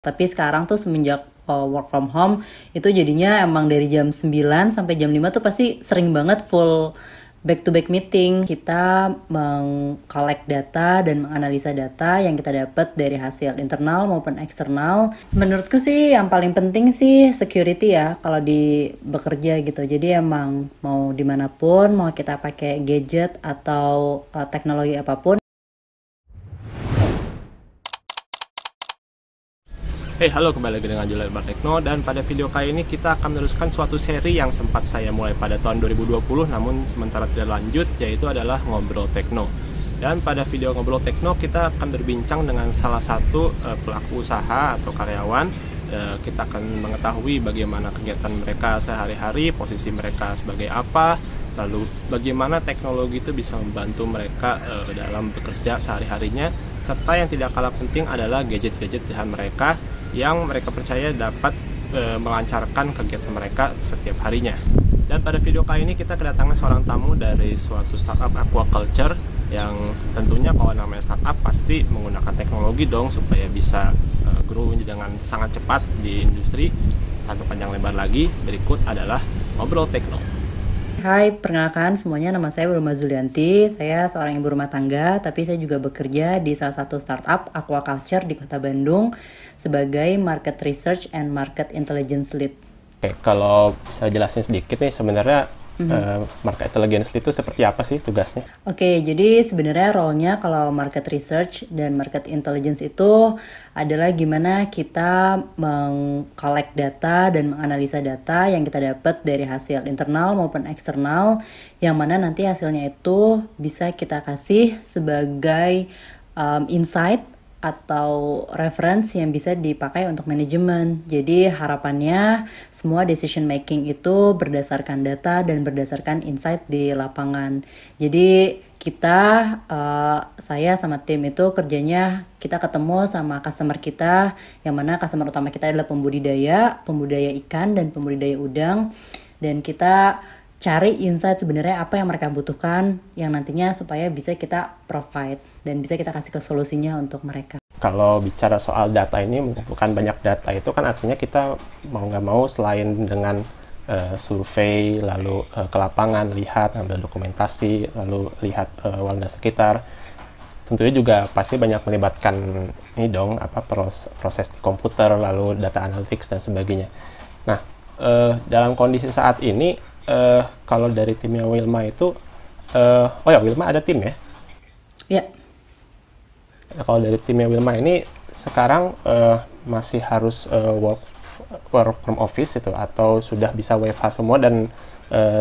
Tapi sekarang tuh semenjak work from home itu jadinya emang dari jam 9 sampai jam 5 tuh pasti sering banget full back to back meeting. Kita mengkolek data dan menganalisa data yang kita dapat dari hasil internal maupun eksternal. Menurutku sih yang paling penting sih security ya kalau di bekerja gitu. Jadi emang mau dimanapun, mau kita pakai gadget atau teknologi apapun. Hey, halo, kembali lagi dengan Julian Tekno, dan pada video kali ini kita akan meneruskan suatu seri yang sempat saya mulai pada tahun 2020 namun sementara tidak lanjut, yaitu adalah Ngobrol Tekno. Dan pada video Ngobrol Tekno kita akan berbincang dengan salah satu pelaku usaha atau karyawan. Kita akan mengetahui bagaimana kegiatan mereka sehari-hari, posisi mereka sebagai apa, lalu bagaimana teknologi itu bisa membantu mereka dalam bekerja sehari-harinya, serta yang tidak kalah penting adalah gadget-gadget pilihan mereka yang mereka percaya dapat melancarkan kegiatan mereka setiap harinya. Dan pada video kali ini kita kedatangan seorang tamu dari suatu startup aquaculture yang tentunya kalau namanya startup pasti menggunakan teknologi dong supaya bisa grow dengan sangat cepat di industri. Tanpa panjang lebar lagi, berikut adalah Ngobrol Tekno. Hai, perkenalkan semuanya, nama saya Wilma Zulianti. Saya seorang ibu rumah tangga, tapi saya juga bekerja di salah satu startup aquaculture di Kota Bandung sebagai Market Research and Market Intelligence Lead. Oke, kalau bisa jelasin sedikit nih sebenarnya Market Intelligence itu seperti apa sih tugasnya? Oke, jadi sebenarnya role-nya kalau Market Research dan Market Intelligence itu adalah gimana kita mengkolek data dan menganalisa data yang kita dapat dari hasil internal maupun eksternal, yang mana nanti hasilnya itu bisa kita kasih sebagai insight atau reference yang bisa dipakai untuk manajemen. Jadi harapannya semua decision making itu berdasarkan data dan berdasarkan insight di lapangan. Jadi kita, saya sama tim itu kerjanya kita ketemu sama customer kita, yang mana customer utama kita adalah pembudidaya ikan dan pembudidaya udang, dan kita cari insight sebenarnya apa yang mereka butuhkan yang nantinya supaya bisa kita provide dan bisa kita kasih ke solusinya untuk mereka. Kalau bicara soal data ini mengumpulkan banyak data itu kan artinya kita mau nggak mau selain dengan survei, lalu ke lapangan, lihat, ambil dokumentasi, lalu lihat warga sekitar, tentunya juga pasti banyak melibatkan ini dong, proses di komputer, lalu data analytics dan sebagainya. Nah, dalam kondisi saat ini kalau dari timnya Wilma itu, Wilma ada tim ya? Ya. Kalau dari timnya Wilma ini sekarang masih harus work from office itu, atau sudah bisa WFH semua dan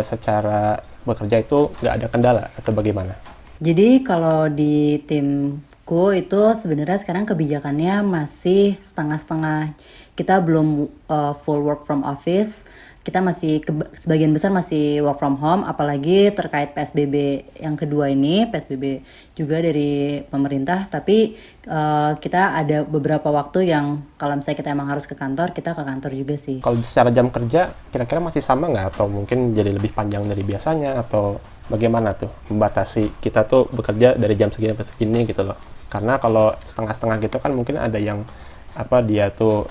secara bekerja itu nggak ada kendala atau bagaimana? Jadi kalau di timku itu sebenarnya sekarang kebijakannya masih setengah-setengah. Kita belum full work from office. Kita masih sebagian besar masih work from home, apalagi terkait PSBB yang kedua ini, PSBB juga dari pemerintah, tapi kita ada beberapa waktu yang kalau misalnya kita emang harus ke kantor, kita ke kantor juga sih. Kalau secara jam kerja kira-kira masih sama nggak, atau mungkin jadi lebih panjang dari biasanya, atau bagaimana tuh membatasi kita tuh bekerja dari jam segini sampai segini gitu loh? Karena kalau setengah-setengah gitu kan mungkin ada yang dia tuh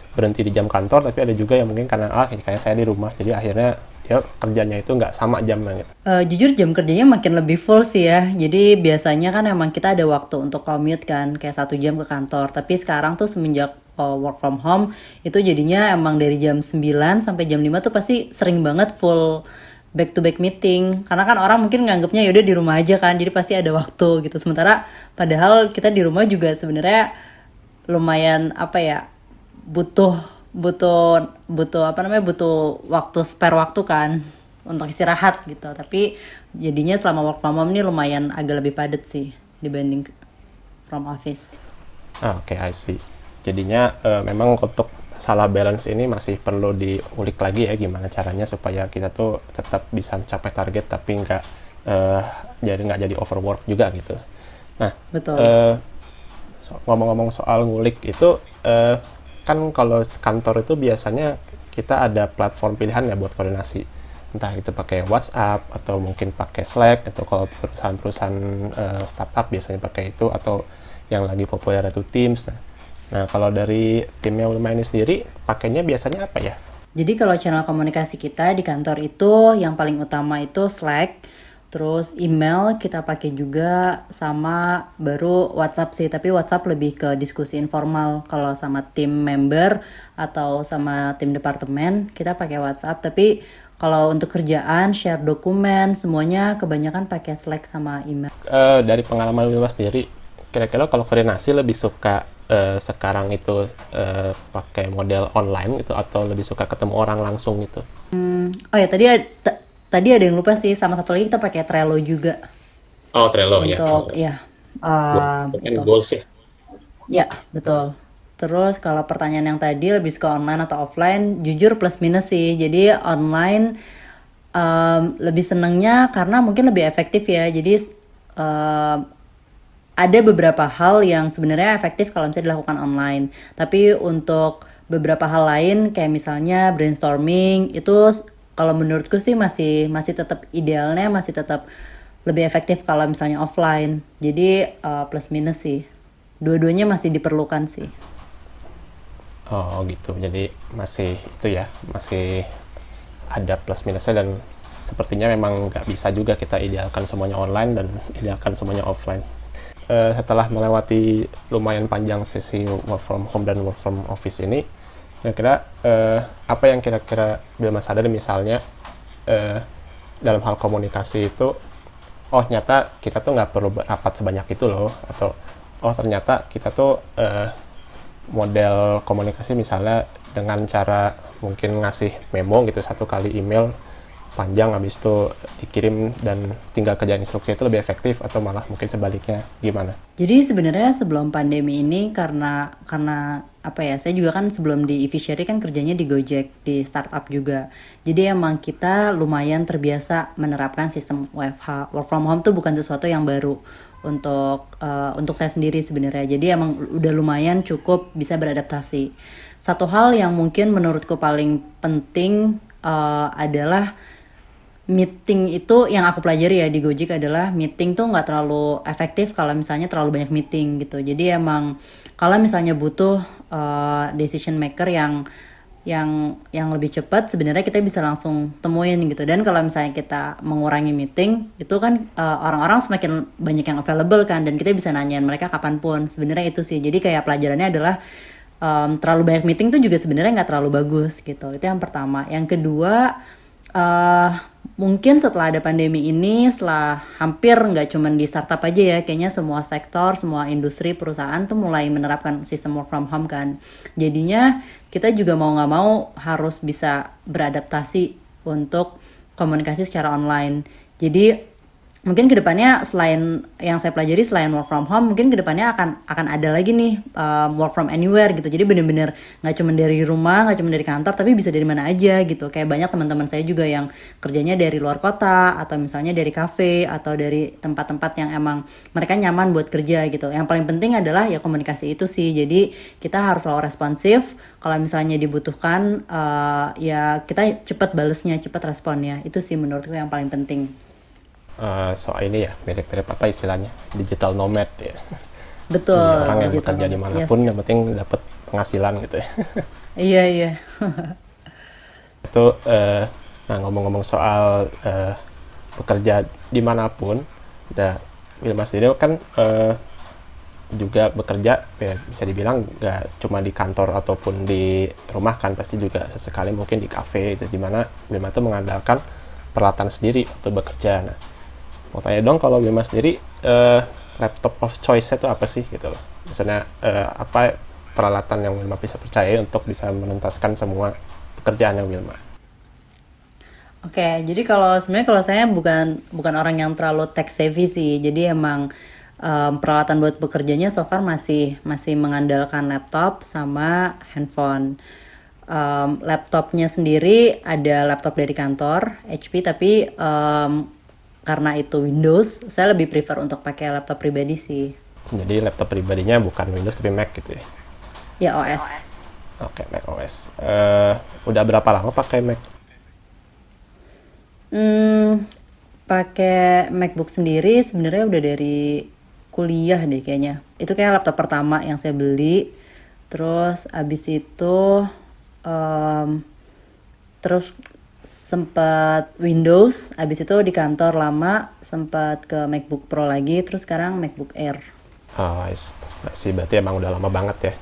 berhenti di jam kantor, tapi ada juga yang mungkin karena kayak saya di rumah, jadi akhirnya dia kerjanya itu nggak sama jamnya gitu. Jujur jam kerjanya makin lebih full sih ya. Jadi biasanya kan emang kita ada waktu untuk commute kan, kayak 1 jam ke kantor. Tapi sekarang tuh semenjak work from home itu jadinya emang dari jam 9 sampai jam 5 tuh pasti sering banget full back to back meeting. Karena kan orang mungkin nganggapnya yaudah di rumah aja kan, jadi pasti ada waktu gitu. Sementara padahal kita di rumah juga sebenarnya lumayan butuh waktu spare waktu kan untuk istirahat gitu. Tapi jadinya selama work from home ini lumayan agak lebih padat sih dibanding from office. Oke, I see. Jadinya memang untuk salah balance ini masih perlu diulik lagi ya, gimana caranya supaya kita tuh tetap bisa mencapai target tapi nggak jadi overwork juga gitu. Nah, betul. Ngomong-ngomong soal ngulik itu, kan kalau kantor itu biasanya kita ada platform pilihan ya buat koordinasi, entah itu pakai WhatsApp atau mungkin pakai Slack, atau kalau perusahaan-perusahaan startup biasanya pakai itu, atau yang lagi populer itu Teams. Nah, Nah, kalau dari timnya Wilma ini sendiri, pakainya biasanya apa ya? Jadi kalau channel komunikasi kita di kantor itu yang paling utama itu Slack, terus email kita pakai juga, sama baru WhatsApp sih, tapi WhatsApp lebih ke diskusi informal. Kalau sama tim member atau sama tim departemen kita pakai WhatsApp, tapi kalau untuk kerjaan, share dokumen, semuanya kebanyakan pakai Slack sama email. Dari pengalaman Wilma sendiri, kira-kira kalau koordinasi lebih suka sekarang itu pakai model online gitu atau lebih suka ketemu orang langsung gitu? Oh ya, tadi ada yang lupa sih, sama satu lagi kita pakai Trello juga Oh, Trello ya. untuk ya Kan itu. goals ya. Ya, betul. Terus kalau pertanyaan yang tadi lebih suka online atau offline, jujur plus minus sih. Jadi online lebih senengnya karena mungkin lebih efektif ya. Jadi em, ada beberapa hal yang sebenarnya efektif kalau misalnya dilakukan online. Tapi untuk beberapa hal lain kayak misalnya brainstorming itu kalau menurutku sih masih masih tetap idealnya masih tetap lebih efektif kalau misalnya offline. Jadi plus minus sih. Dua-duanya masih diperlukan sih. Oh gitu, jadi masih itu ya, masih ada plus minusnya dan sepertinya memang nggak bisa juga kita idealkan semuanya online dan idealkan semuanya offline. Setelah melewati lumayan panjang sesi work from home dan work from office ini, kira-kira apa yang kira-kira Bilma sadar misalnya dalam hal komunikasi itu, oh ternyata kita tuh nggak perlu rapat sebanyak itu loh, atau oh ternyata kita tuh model komunikasi misalnya dengan cara mungkin ngasih memo gitu satu kali email panjang habis itu dikirim dan tinggal kerjaan instruksi itu lebih efektif atau malah mungkin sebaliknya gimana? Jadi sebenarnya sebelum pandemi ini karena apa ya, saya juga kan sebelum di Evichery kan kerjanya di Gojek, di startup juga. Jadi emang kita lumayan terbiasa menerapkan sistem WFH, work from home tuh bukan sesuatu yang baru untuk saya sendiri sebenarnya. Jadi emang udah lumayan cukup bisa beradaptasi. Satu hal yang mungkin menurutku paling penting adalah meeting itu yang aku pelajari ya di Gojek adalah meeting tuh nggak terlalu efektif kalau misalnya terlalu banyak meeting gitu. Jadi emang kalau misalnya butuh decision maker yang lebih cepat, sebenarnya kita bisa langsung temuin gitu. Dan kalau misalnya kita mengurangi meeting itu kan orang-orang semakin banyak yang available kan, dan kita bisa nanyain mereka kapanpun. Sebenarnya itu sih. Jadi kayak pelajarannya adalah terlalu banyak meeting tuh juga sebenarnya nggak terlalu bagus gitu. Itu yang pertama. Yang kedua, mungkin setelah ada pandemi ini, setelah hampir nggak cuma di startup aja ya, kayaknya semua sektor, semua industri perusahaan tuh mulai menerapkan sistem work from home kan. Jadinya kita juga mau nggak mau harus bisa beradaptasi untuk komunikasi secara online. Jadi mungkin kedepannya selain yang saya pelajari selain work from home, mungkin kedepannya akan ada lagi nih work from anywhere gitu. Jadi bener-bener nggak cuma dari rumah, nggak cuma dari kantor, tapi bisa dari mana aja gitu. Kayak banyak teman-teman saya juga yang kerjanya dari luar kota atau misalnya dari kafe atau dari tempat-tempat yang emang mereka nyaman buat kerja gitu. Yang paling penting adalah ya komunikasi itu sih. Jadi kita harus selalu responsif. Kalau misalnya dibutuhkan ya kita cepat balesnya, cepat responnya. Itu sih menurutku yang paling penting. Soal ini ya mirip-mirip apa istilahnya digital nomad ya. Betul. Jadi orang yang digital bekerja nomad, dimanapun yes. yang penting dapat penghasilan gitu ya. Iya, iya. Itu nah ngomong-ngomong soal bekerja dimanapun, nah Wilma sendiri kan juga bekerja ya, bisa dibilang nggak cuma di kantor ataupun di rumah kan, pasti juga sesekali mungkin di kafe gitu, dimana Wilma itu mengandalkan peralatan sendiri untuk bekerja. Nah, mau tanya dong kalau Wilma sendiri laptop of choice itu apa sih gitu loh. Misalnya apa peralatan yang Wilma bisa percaya untuk bisa menuntaskan semua pekerjaannya Wilma. Oke, jadi sebenarnya kalau saya bukan orang yang terlalu tech savvy sih. Jadi emang peralatan buat bekerjanya so far masih mengandalkan laptop sama handphone. Laptopnya sendiri ada laptop dari kantor HP, tapi karena itu Windows, saya lebih prefer untuk pakai laptop pribadi sih. Jadi laptop pribadinya bukan Windows tapi Mac gitu ya? Ya OS. Oke, Mac OS. Udah berapa lama pakai Mac? Pakai MacBook sendiri sebenarnya udah dari kuliah deh kayaknya. Itu kayak laptop pertama yang saya beli. Terus abis itu terus sempat Windows, abis itu di kantor lama sempat ke MacBook Pro lagi, terus sekarang MacBook Air. Oh, sih berarti emang udah lama banget ya.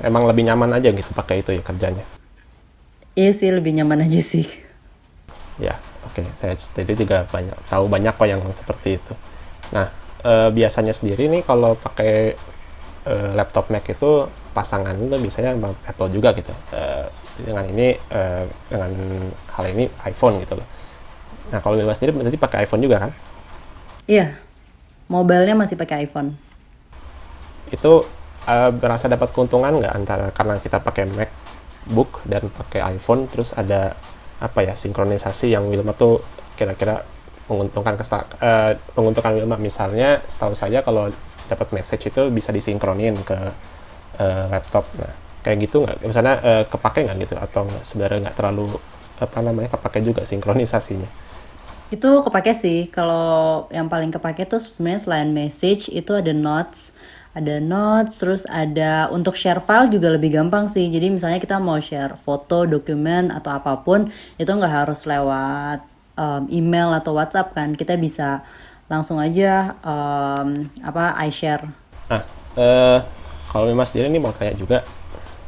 Emang lebih nyaman aja gitu pakai itu ya kerjanya. Iya sih, lebih nyaman aja sih. Ya, oke. Saya sendiri juga tahu banyak kok yang seperti itu. Nah, biasanya sendiri nih kalau pakai laptop Mac itu pasangan itu biasanya Apple juga gitu. Dengan dengan hal ini iPhone gitu loh. Nah, kalau Bima sendiri berarti pakai iPhone juga kan? Iya, mobilenya masih pakai iPhone. Itu berasa dapat keuntungan nggak antara karena kita pakai MacBook dan pakai iPhone, terus ada apa ya sinkronisasi yang Wilma tuh kira-kira menguntungkan Wilma, misalnya setahu saya kalau dapat message itu bisa disinkronin ke laptop. Nah, kayak gitu nggak? Misalnya kepake nggak gitu atau sebenarnya nggak terlalu kepake juga sinkronisasinya? Itu kepake sih. Kalau yang paling kepake tuh sebenarnya selain message itu ada notes. Ada notes, terus ada untuk share file juga lebih gampang sih. Jadi misalnya kita mau share foto, dokumen, atau apapun, itu nggak harus lewat email atau WhatsApp kan. Kita bisa langsung aja iShare. Nah, kalau Mas sendiri nih mau tanya juga,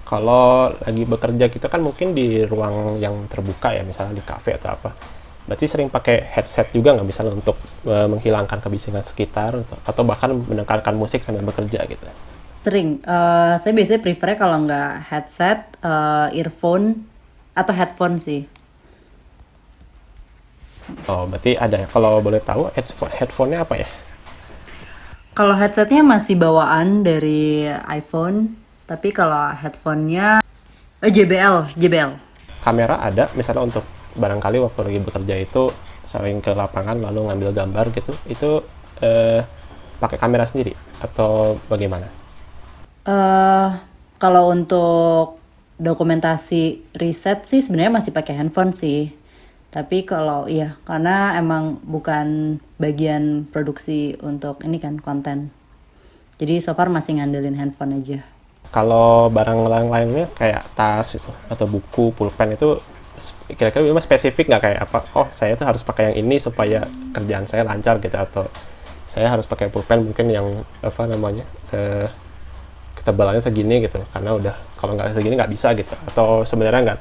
kalau lagi bekerja kita kan mungkin di ruang yang terbuka ya, misalnya di kafe atau apa. Berarti sering pakai headset juga nggak, misalnya untuk menghilangkan kebisingan sekitar atau bahkan mendengarkan musik sambil bekerja gitu? Sering. Saya biasanya prefer kalau nggak headset, earphone atau headphone sih. Oh, berarti ada. Kalau boleh tahu headphone-nya apa ya? Kalau headsetnya masih bawaan dari iPhone, tapi kalau headphone-nya JBL. Kamera ada, misalnya untuk barangkali waktu lagi bekerja itu sering ke lapangan lalu ngambil gambar gitu, itu pakai kamera sendiri atau bagaimana? Kalau untuk dokumentasi riset sih sebenarnya masih pakai handphone sih. Tapi kalau karena emang bukan bagian produksi untuk ini kan konten. Jadi so far masih ngandelin handphone aja. Kalau barang lainnya kayak tas itu atau buku, pulpen itu kira-kira memang spesifik nggak, kayak apa? Oh, saya tuh harus pakai yang ini supaya kerjaan saya lancar gitu, atau saya harus pakai pulpen mungkin yang ketebalannya segini gitu, karena udah kalau nggak segini nggak bisa gitu, atau sebenarnya nggak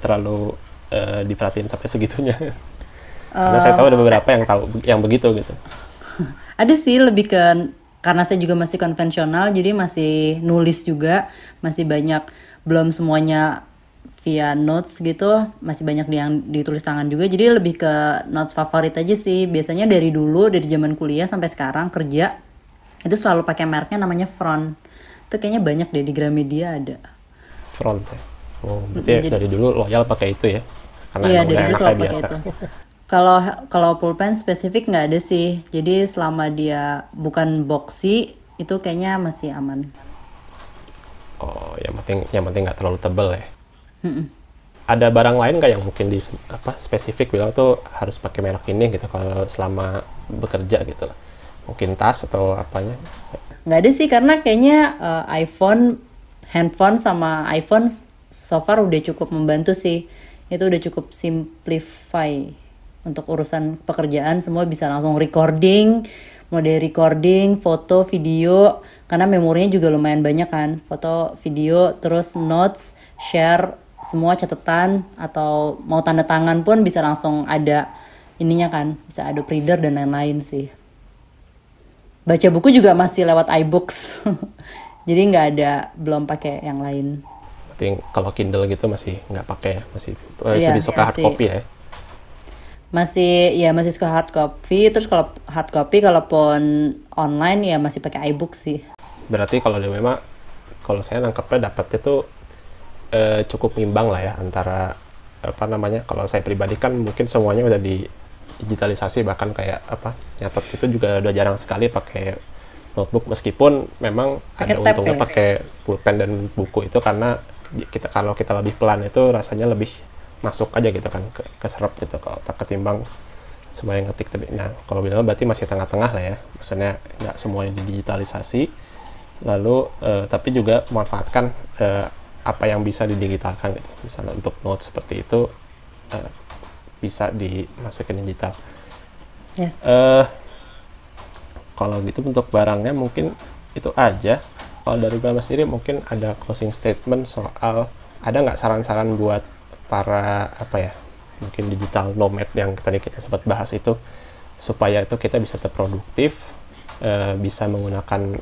terlalu diperhatiin sampai segitunya. Karena saya tahu ada beberapa yang tahu yang begitu gitu. Ada sih lebih ke karena saya juga masih konvensional, jadi masih nulis juga, masih banyak, belum semuanya via notes gitu, masih banyak yang ditulis tangan juga, jadi lebih ke notes favorit aja sih. Biasanya dari dulu, dari zaman kuliah sampai sekarang kerja, itu selalu pakai mereknya namanya Front. Itu kayaknya banyak deh di Gramedia ada. Front ya? Oh, berarti dari dulu loyal pakai itu ya? Karena iya, udah dari dulu enak selalu kayak pakai biasa. itu. Kalau pulpen spesifik nggak ada sih. Jadi selama dia bukan boxy itu kayaknya masih aman. Oh, yang penting nggak terlalu tebal ya. Ada barang lain nggak yang mungkin spesifik bilang tuh harus pakai merek ini gitu kalau selama bekerja gitu? Mungkin tas atau apanya? Nggak ada sih, karena kayaknya handphone sama iPhone so far udah cukup membantu sih. Itu udah cukup simplify untuk urusan pekerjaan, semua bisa langsung recording, mulai dari recording, foto, video, karena memorinya juga lumayan banyak kan, foto, video, terus notes, share, semua catatan, atau mau tanda tangan pun bisa langsung ada ininya kan, bisa Adobe Reader dan lain-lain sih. Baca buku juga masih lewat iBooks, jadi nggak ada, belum pakai yang lain. Kalau Kindle gitu masih nggak pakai ya, masih lebih suka hard copy ya? Masih suka hard copy. Terus kalau hard copy, kalaupun online ya masih pakai iBook sih. Berarti kalau memang kalau saya nangkepnya dapatnya tuh cukup imbang lah ya antara kalau saya pribadi kan mungkin semuanya udah digitalisasi, bahkan kayak nyatet itu juga udah jarang sekali pakai notebook, meskipun memang ada untungnya pakai pulpen dan buku itu, karena kalau kita lebih pelan itu rasanya lebih masuk aja gitu kan, keserap gitu kalau tak ketimbang semua yang ngetik. Nah, kalau bilang berarti masih tengah-tengah lah ya, maksudnya nggak semuanya didigitalisasi, lalu tapi juga memanfaatkan apa yang bisa didigitalkan gitu. Misalnya untuk note seperti itu bisa dimasukin digital. Yes. Kalau gitu untuk barangnya mungkin itu aja. Kalau dari Wilma sendiri mungkin ada closing statement soal ada nggak saran-saran buat para apa ya, mungkin digital nomad yang tadi kita sempat bahas itu, supaya itu kita bisa terproduktif, bisa menggunakan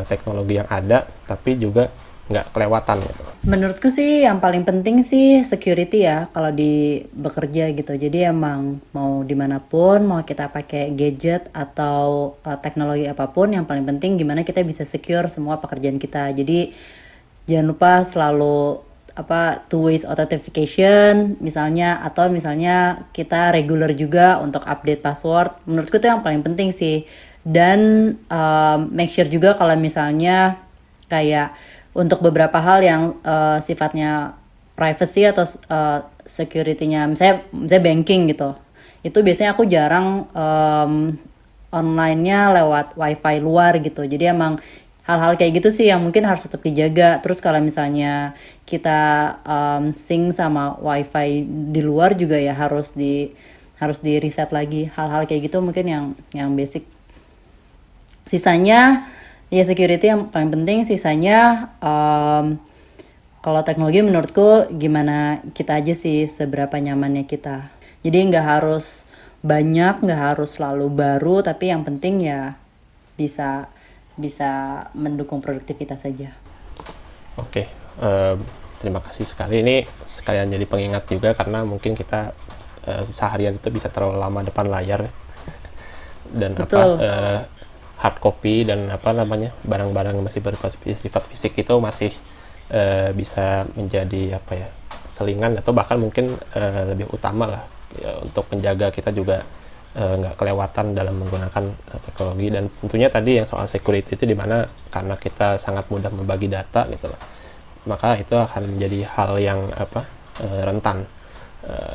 teknologi yang ada, tapi juga nggak kelewatan gitu. Menurutku sih yang paling penting sih security ya kalau di bekerja gitu. Jadi emang mau dimanapun, mau kita pakai gadget atau teknologi apapun, yang paling penting gimana kita bisa secure semua pekerjaan kita. Jadi jangan lupa selalu two ways authentication misalnya, atau misalnya kita regular juga untuk update password. Menurutku itu yang paling penting sih. Dan make sure juga kalau misalnya kayak untuk beberapa hal yang sifatnya privacy atau security-nya, misalnya banking gitu, itu biasanya aku jarang online-nya lewat wifi luar gitu. Jadi emang hal-hal kayak gitu sih yang mungkin harus tetap dijaga. Terus kalau misalnya kita sync sama wifi di luar juga ya harus di reset lagi. Hal-hal kayak gitu mungkin yang basic. Sisanya ya security yang paling penting. Sisanya kalau teknologi menurutku gimana kita aja sih, seberapa nyamannya kita. Jadi nggak harus banyak, nggak harus selalu baru, tapi yang penting ya bisa mendukung produktivitas saja. Oke, terima kasih sekali. Ini sekalian jadi pengingat juga, karena mungkin kita seharian itu bisa terlalu lama depan layar dan Betul. hard copy dan barang-barang yang masih bersifat fisik itu masih bisa menjadi selingan, atau bahkan mungkin lebih utama lah ya, untuk menjaga kita juga nggak kelewatan dalam menggunakan teknologi. Dan tentunya tadi yang soal security itu dimana karena kita sangat mudah membagi data gitu lah, maka itu akan menjadi hal yang rentan,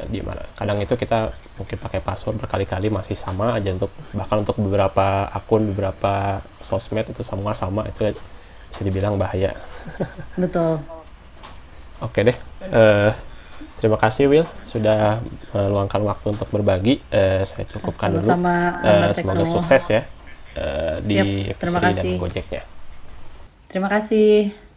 dimana kadang itu kita mungkin pakai password berkali-kali masih sama aja, bahkan untuk beberapa akun, beberapa sosmed itu semua sama, itu bisa dibilang bahaya. Betul. Oke deh, terima kasih Will sudah meluangkan waktu untuk berbagi. Saya cukupkan dulu. Semoga sukses ya di Terima Episode dan kasih. Gojeknya. Terima kasih.